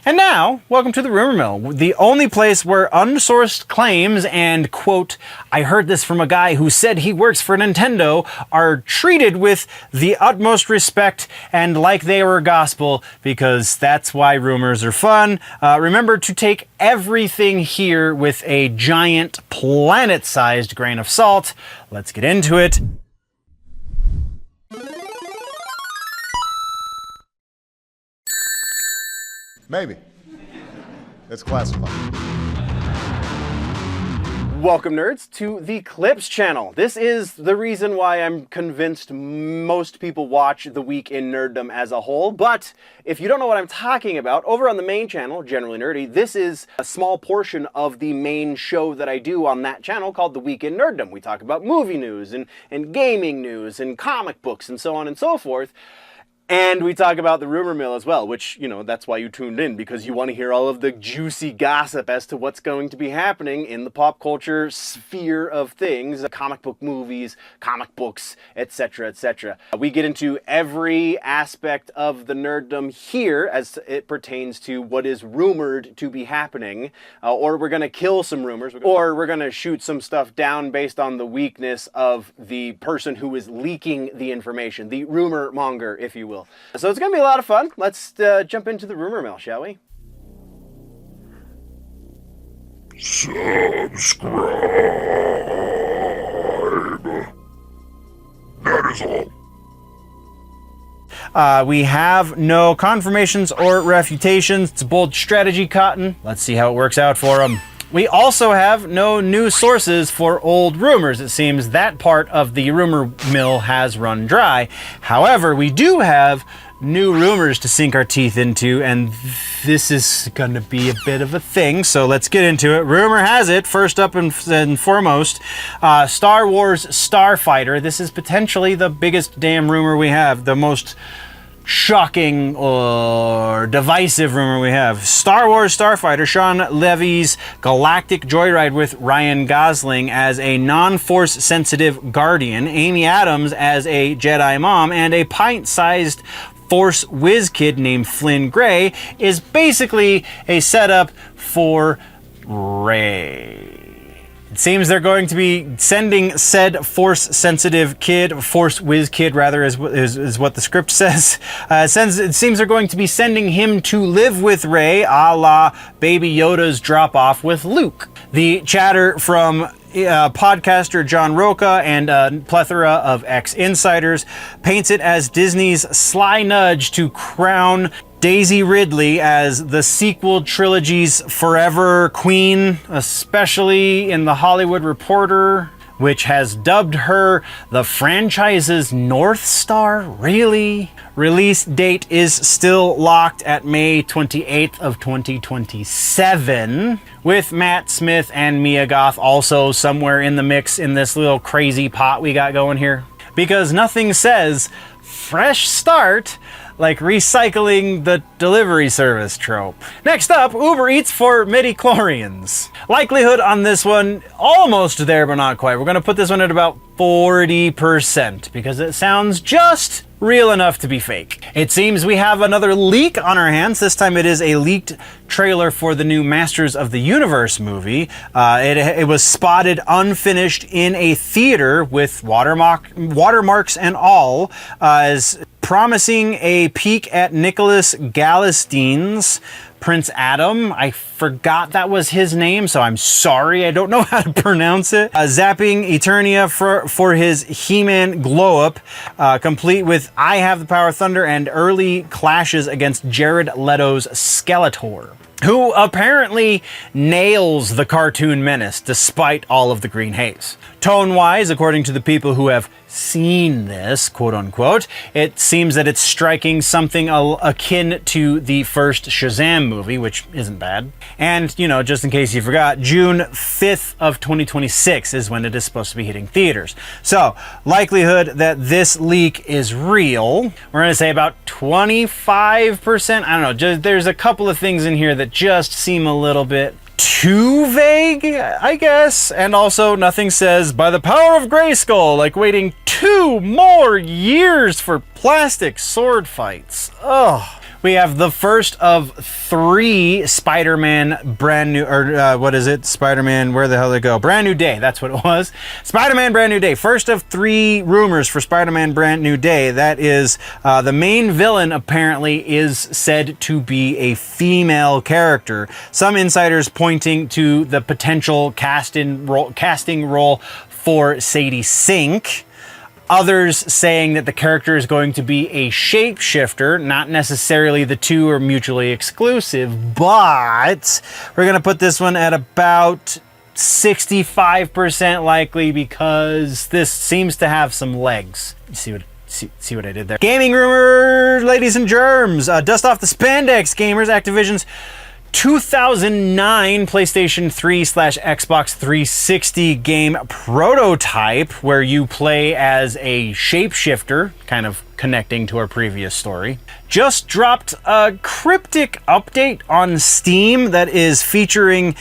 And now, welcome to the Rumor Mill, the only place where unsourced claims and, quote, I heard this from a guy who said he works for Nintendo, are treated with the utmost respect and like they were gospel, because that's why rumors are fun. Remember to take everything here with a giant planet-sized grain of salt. Let's get into it. Maybe. It's classified. Welcome, nerds, to the Clips channel. This is the reason why I'm convinced most people watch The Week in Nerddom as a whole. But if you don't know what I'm talking about, over on the main channel, Generally Nerdy, this is a small portion of the main show that I do on that channel called The Week in Nerddom. We talk about movie news and gaming news and comic books and so on and so forth. And we talk about the rumor mill as well, which, you know, that's why you tuned in, because you want to hear all of the juicy gossip as to what's going to be happening in the pop culture sphere of things, comic book movies, comic books, etc., etc. We get into every aspect of the nerddom here as it pertains to what is rumored to be happening, or we're going to kill some rumors, or we're going to shoot some stuff down based on the weakness of the person who is leaking the information, the rumor monger, if you will. So it's going to be a lot of fun. Let's jump into the rumor mill, shall we? Subscribe. That is all. We have no confirmations or refutations. It's a bold strategy, Cotton. Let's see how it works out for them. We also have no new sources for old rumors. It seems that part of the rumor mill has run dry. However, we do have new rumors to sink our teeth into, and this is going to be a bit of a thing, so let's get into it. Rumor has it, first up and foremost, Star Wars Starfighter. This is potentially the biggest damn rumor we have, the most shocking or divisive rumor we have. Star Wars Starfighter, Sean Levy's galactic joyride with Ryan Gosling as a non-force sensitive guardian, Amy Adams as a Jedi mom, and a pint-sized Force whiz kid named Flynn Gray is basically a setup for Rey. It seems they're going to be sending said Force-sensitive kid, Force whiz kid rather, is what the script says. It seems they're going to be sending him to live with Rey, a la Baby Yoda's drop-off with Luke. The chatter from podcaster John Roca and a plethora of ex-insiders paints it as Disney's sly nudge to crown Daisy Ridley as the sequel trilogy's forever queen, especially in The Hollywood Reporter, which has dubbed her the franchise's North Star. Really? Release date is still locked at May 28th of 2027, with Matt Smith and Mia Goth also somewhere in the mix in this little crazy pot we got going here. Because nothing says fresh start like recycling the delivery service trope. Next up, Uber Eats for midichlorians. Likelihood on this one, almost there but not quite. We're gonna put this one at about 40% because it sounds just real enough to be fake. It seems we have another leak on our hands. This time it is a leaked trailer for the new Masters of the Universe movie. It was spotted unfinished in a theater with watermarks and all, as promising a peek at Nicholas Galestine's Prince Adam. I forgot that was his name, so I'm sorry, I don't know how to pronounce it. Zapping Eternia for his He-Man glow-up, complete with I Have the Power of Thunder and early clashes against Jared Leto's Skeletor, who apparently nails the cartoon menace despite all of the green haze. Tone-wise, according to the people who have seen this, quote-unquote, it seems that it's striking something akin to the first Shazam movie, which isn't bad. And, you know, just in case you forgot, June 5th of 2026 is when it is supposed to be hitting theaters. So, likelihood that this leak is real, we're going to say about 25%. I don't know, there's a couple of things in here that just seem a little bit too vague, I guess. And also, nothing says, by the power of Grayskull, like waiting 2 more years for plastic sword fights. Ugh. We have the first of 3 Spider-Man brand new, or what is it? Spider-Man, where the hell did it go? Brand New Day, that's what it was. Spider-Man Brand New Day. First of 3 rumors for Spider-Man Brand New Day. That is, the main villain apparently is said to be a female character. Some insiders pointing to the potential casting role for Sadie Sink. Others saying that the character is going to be a shapeshifter. Not necessarily the two are mutually exclusive, but we're going to put this one at about 65% likely because this seems to have some legs. You see what I did there? Gaming rumors, ladies and germs. Dust off the spandex, gamers. Activision's 2009 PlayStation 3/Xbox 360 game Prototype, where you play as a shapeshifter, kind of connecting to our previous story, just dropped a cryptic update on Steam that is featuring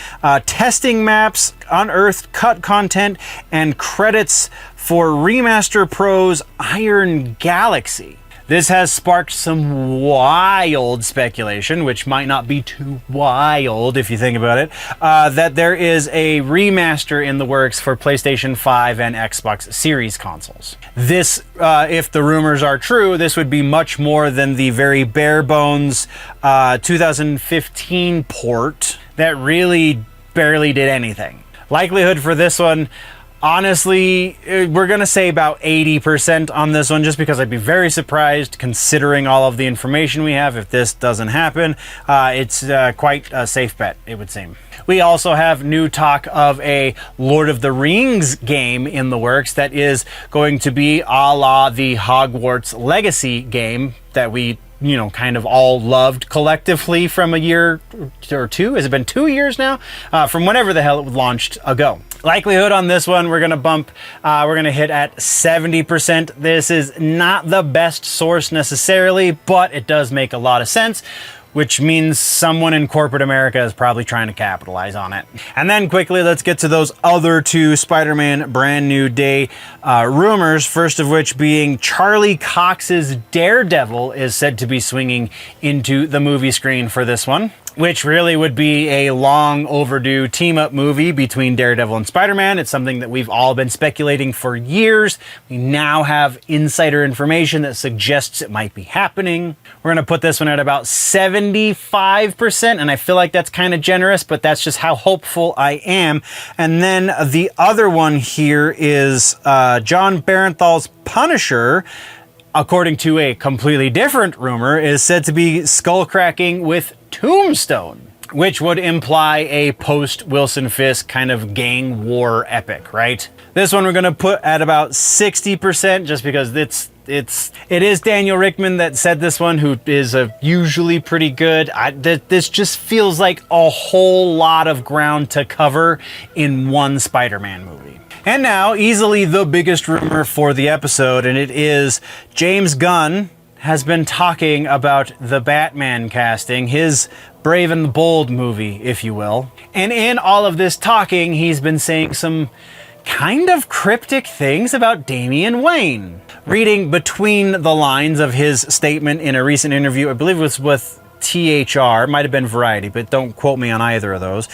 testing maps, unearthed cut content, and credits for Remaster Pro's Iron Galaxy. This has sparked some wild speculation, which might not be too wild if you think about it, that there is a remaster in the works for PlayStation 5 and Xbox Series consoles. This, if the rumors are true, this would be much more than the very bare bones 2015 port that really barely did anything. Likelihood for this one, honestly, we're going to say about 80% on this one, just because I'd be very surprised, considering all of the information we have, if this doesn't happen. It's quite a safe bet, it would seem. We also have new talk of a Lord of the Rings game in the works that is going to be a la the Hogwarts Legacy game that we kind of all loved collectively from a year or 2. Has it been 2 years now? From whenever the hell it launched ago. Likelihood on this one, we're going to hit at 70%. This is not the best source necessarily, but it does make a lot of sense, which means someone in corporate America is probably trying to capitalize on it. And then quickly, let's get to those other 2 Spider-Man Brand New Day rumors, first of which being Charlie Cox's Daredevil is said to be swinging into the movie screen for this one, which really would be a long overdue team-up movie between Daredevil and Spider-Man. It's something that we've all been speculating for years. We now have insider information that suggests it might be happening. We're going to put this one at about 75%, and I feel like that's kind of generous, but that's just how hopeful I am. And then the other one here is John Barenthal's Punisher, according to a completely different rumor, is said to be skullcracking with Tombstone, which would imply a post-Wilson Fisk kind of gang war epic, right? This one we're going to put at about 60%, just because it is Daniel Rickman that said this one, who is usually pretty good. This just feels like a whole lot of ground to cover in one Spider-Man movie. And now, easily the biggest rumor for the episode, and it is James Gunn has been talking about the Batman casting, his Brave and the Bold movie, if you will. And in all of this talking, he's been saying some kind of cryptic things about Damian Wayne. Reading between the lines of his statement in a recent interview, I believe it was with THR, might have been Variety, but don't quote me on either of those.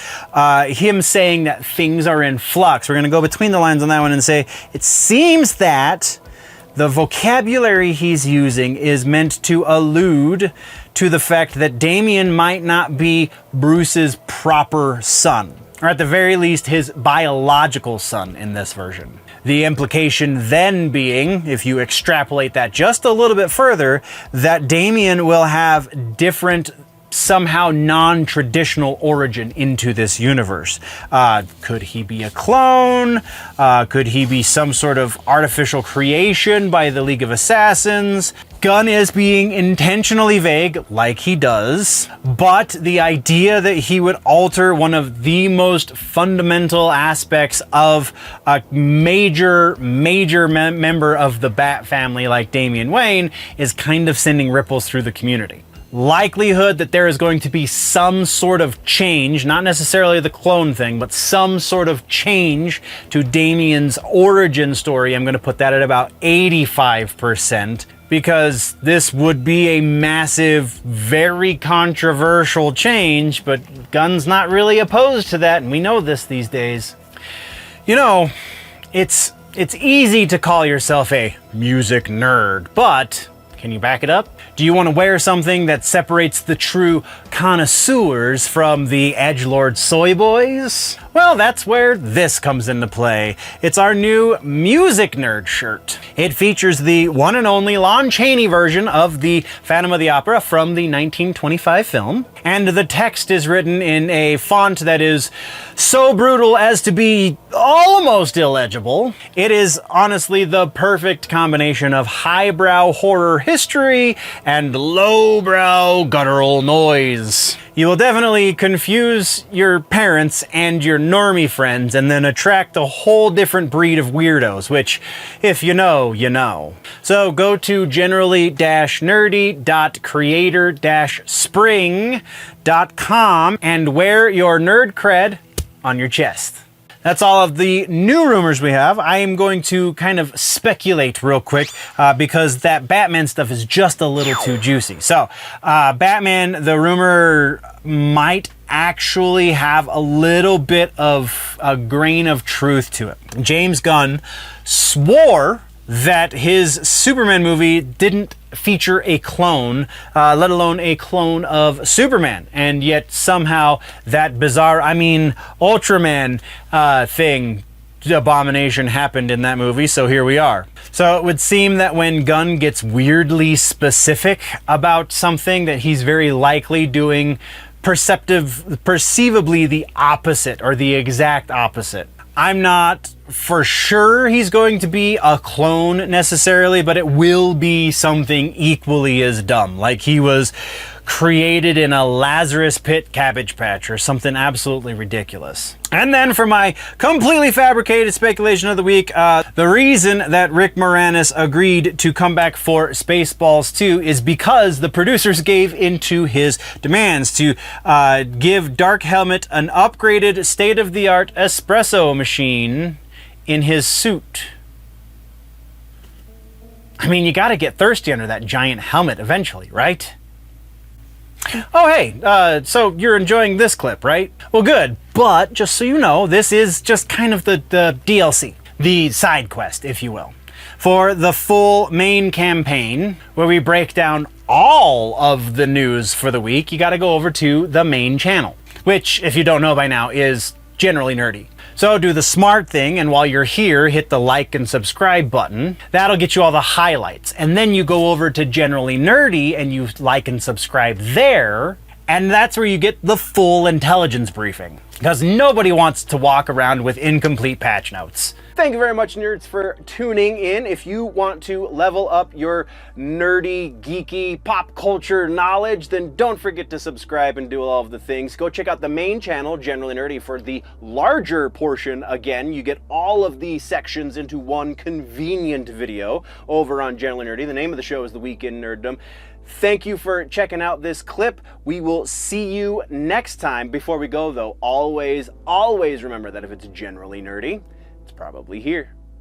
Him saying that things are in flux. We're going to go between the lines on that one and say, it seems that the vocabulary he's using is meant to allude to the fact that Damian might not be Bruce's proper son, or at the very least his biological son in this version. The implication then being, if you extrapolate that just a little bit further, that Damian will have different, somehow non-traditional origin into this universe. Could he be a clone? Could he be some sort of artificial creation by the League of Assassins? Gunn is being intentionally vague, like he does, but the idea that he would alter one of the most fundamental aspects of a major member of the Bat family like Damian Wayne is kind of sending ripples through the community. Likelihood that there is going to be some sort of change, not necessarily the clone thing, but some sort of change to Damian's origin story. I'm going to put that at about 85%. because this would be a massive, very controversial change, but Gunn's not really opposed to that, and we know this these days. You know, it's easy to call yourself a music nerd, but can you back it up? Do you want to wear something that separates the true connoisseurs from the edgelord soy boys? Well, that's where this comes into play. It's our new music nerd shirt. It features the one and only Lon Chaney version of the Phantom of the Opera from the 1925 film, and the text is written in a font that is so brutal as to be almost illegible. It is honestly the perfect combination of highbrow horror history and lowbrow guttural noise. You will definitely confuse your parents and your normie friends and then attract a whole different breed of weirdos, which, if you know, you know. So go to generally-nerdy.creator-spring.com and wear your nerd cred on your chest. That's all of the new rumors we have. I am going to kind of speculate real quick because that Batman stuff is just a little too juicy. So, Batman, the rumor might actually have a little bit of a grain of truth to it. James Gunn swore that his Superman movie didn't feature a clone, let alone a clone of Superman. And yet somehow that bizarre, Ultraman thing, abomination happened in that movie, so here we are. So it would seem that when Gunn gets weirdly specific about something, that he's very likely doing perceivably the opposite, or the exact opposite. I'm not for sure he's going to be a clone necessarily, but it will be something equally as dumb. Like he was created in a Lazarus Pit Cabbage Patch or something absolutely ridiculous. And then for my completely fabricated speculation of the week, the reason that Rick Moranis agreed to come back for Spaceballs 2 is because the producers gave into his demands to give Dark Helmet an upgraded state-of-the-art espresso machine in his suit. You gotta get thirsty under that giant helmet eventually, right? Oh, hey, so you're enjoying this clip, right? Well, good, but just so you know, this is just kind of the DLC, the side quest, if you will. For the full main campaign, where we break down all of the news for the week, you gotta go over to the main channel, which, if you don't know by now, is Generally Nerdy. So do the smart thing, and while you're here, hit the like and subscribe button. That'll get you all the highlights. And then you go over to Generally Nerdy and you like and subscribe there, and that's where you get the full intelligence briefing. Because nobody wants to walk around with incomplete patch notes. Thank you very much, nerds, for tuning in. If you want to level up your nerdy, geeky, pop culture knowledge, then don't forget to subscribe and do all of the things. Go check out the main channel, Generally Nerdy, for the larger portion. Again, you get all of the sections into one convenient video over on Generally Nerdy. The name of the show is The Week in Nerddom. Thank you for checking out this clip. We will see you next time. Before we go, though, always remember that if it's generally nerdy, it's probably here.